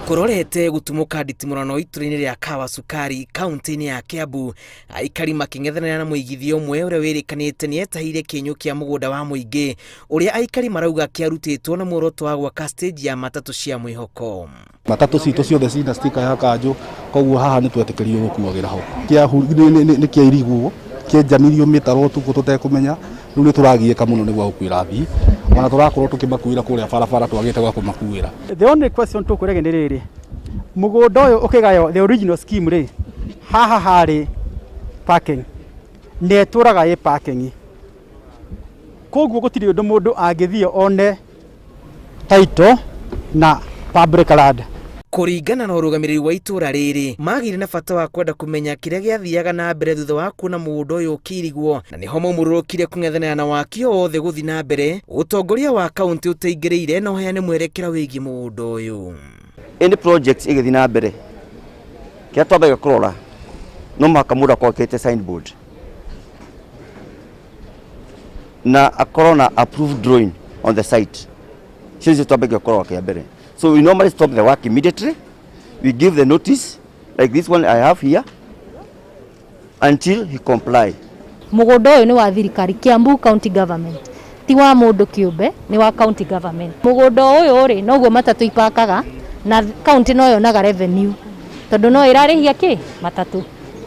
Kurorete gutumuka nditimurano itũra-inĩ rĩa Kahawa Sukari kaunti-inĩ ya Kiambu, aikari makĩng'ethanĩra na mũigithia ũmwe ũrĩa wĩrĩkanĩte nĩetahĩire kĩenyũ kĩa mũgũnda wa mũingĩ ũrĩa aikari marauga kĩarutĩtwo na muoroto wa gwaka stage ya matatũ cia mwĩhoko. Matatũ citũ ciothe cina stika ya kanjũ, koguo haha nĩ twetĩkĩrio gũkuagĩra ho. Nĩ kĩairigwo kĩenjanirio mĩtaro tuko tũtekũmenya, rĩu nĩ tũragiĩka mũno nĩguo gũkuĩra athii, ona tũrakorwo tũkĩmakuĩra kũrĩa barabara twagĩte gwa kũmakuĩra. The only question tũkũrege nĩ rĩrĩ, mũgũnda ũyũ ũkĩgayo the original scheme rĩ, haha harĩ parking nĩtũraga ĩ parking, koguo gũtirĩ ũndũ mũndũ angĩthiĩ one title na public land. Kũringana na ũrũgamĩrĩri wa itũra rĩrĩ, magĩire na bata wa kwenda kũmenya kĩrĩa gĩathiaga na mbere thutha wa kuona mũgũnda ũyũ ũkĩirigwo, na nĩho maumũrũrũkire kũng'ethanĩra na waki wothe gũthiĩ na mbere, ũtongoria wa kaunti ũteithĩrĩire na ũheane mwerekera wĩgiĩ mũgũnda ũyũ. Any project igĩthiĩ na mbere, kĩrĩa twambaga kũrora no mũhaka mũndũ akorwo akĩte signboard na akorwo na approved drawing on the site. Sisi twambaga kũrora kĩa mbere. So we normally stop the work immediately. We give the notice, like this one I have here, until he comply. Mũgũnda ũyũ nĩ wa thirikari, Kiambu County Government. Ti wa mũndũ kĩũmbe, ni wa county government. Mũgũnda ũyũ rĩ, noguo matatũ ipakaga na county no yonaga revenue. Tondũ no ĩrarĩhia kĩ? Matatũ.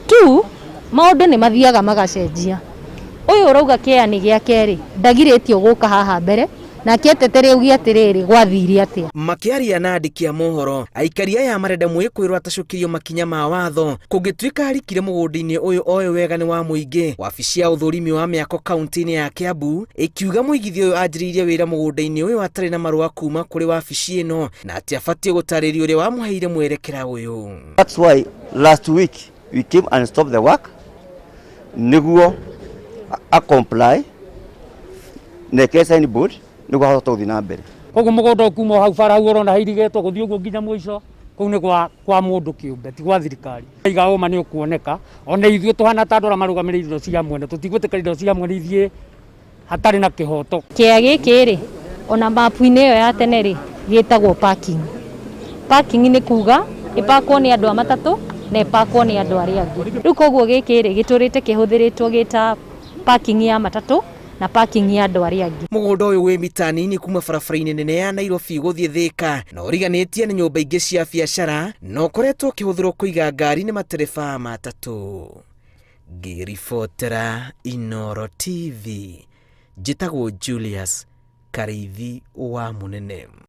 Tu, maũndũ nĩ mathiaga magacenjia. Ũyũ ũrauga kĩeani gĩake rĩ, ndagirĩtio gũka haha mbere. Na kietetere ugi atiriri gwathire atia. Makiaria na andiki a mohoro, aikari aya marenda mwĩkũĩrwo atacũkirio makinya ma watho kũngĩtuĩka harikire mũgũnda-inĩ ũyũ oyo wega nĩ wa mũingĩ. Wabici ya ũthũrimi wa mĩako kaunti-inĩ ya Kiambu ikiuga mũigithia ũyũ anjĩrĩirie wĩra mũgũnda-inĩ ũyũ atarĩ na marũa kuma kũrĩ wabici ĩno na atĩ abatie gũtarĩrio ũrĩa wamũheire mwerekera ũyũ. That's why last week we came and stopped the work nĩguo a comply neke signboard nĩguo ahota gũthiĩ na mbere. Koguo mũgũnda kuma hau bara hau ũrona hairigĩtwo gũthiĩ ũguo nginya mũico, kũu nĩ kwa mũndũ kĩũmbe, ti gwa thirikari. Iga ũma nĩ ũkuoneka, ona ithuĩ tũhana ta andũ arĩa marũgamĩrĩire indo cia mwene, tũtigwĩtĩkĩra indo cia mwene ithiĩ hatarĩ na kĩhoto. Kĩea gĩkĩ rĩ, ona mapu-inĩ ĩyo ya tene rĩ, gĩtagwo parking. Parking nĩ kuga ĩpakwo nĩ andũ a matatũ na ĩpakwo nĩ andũ arĩa angĩ. Rĩu koguo gĩkĩ rĩ, gĩtũrĩte kĩhũthĩrĩtwo gĩta parking ya matatũ na parking ya andũ arĩa angĩ. Mũgũnda ũyũ wĩ mita nini kuma barabara-inĩ nene ya Nairobi gũthiĩ Thĩka, na ũriganĩtie na nyũmba ingĩ cia biacara, na ũkoretwo ũkĩhũthĩrwo kũiga ngari nĩ matereba a matatũ. Ngĩribotera Inooro TV, njĩtagwo Julius Karĩithi wa Mũnene.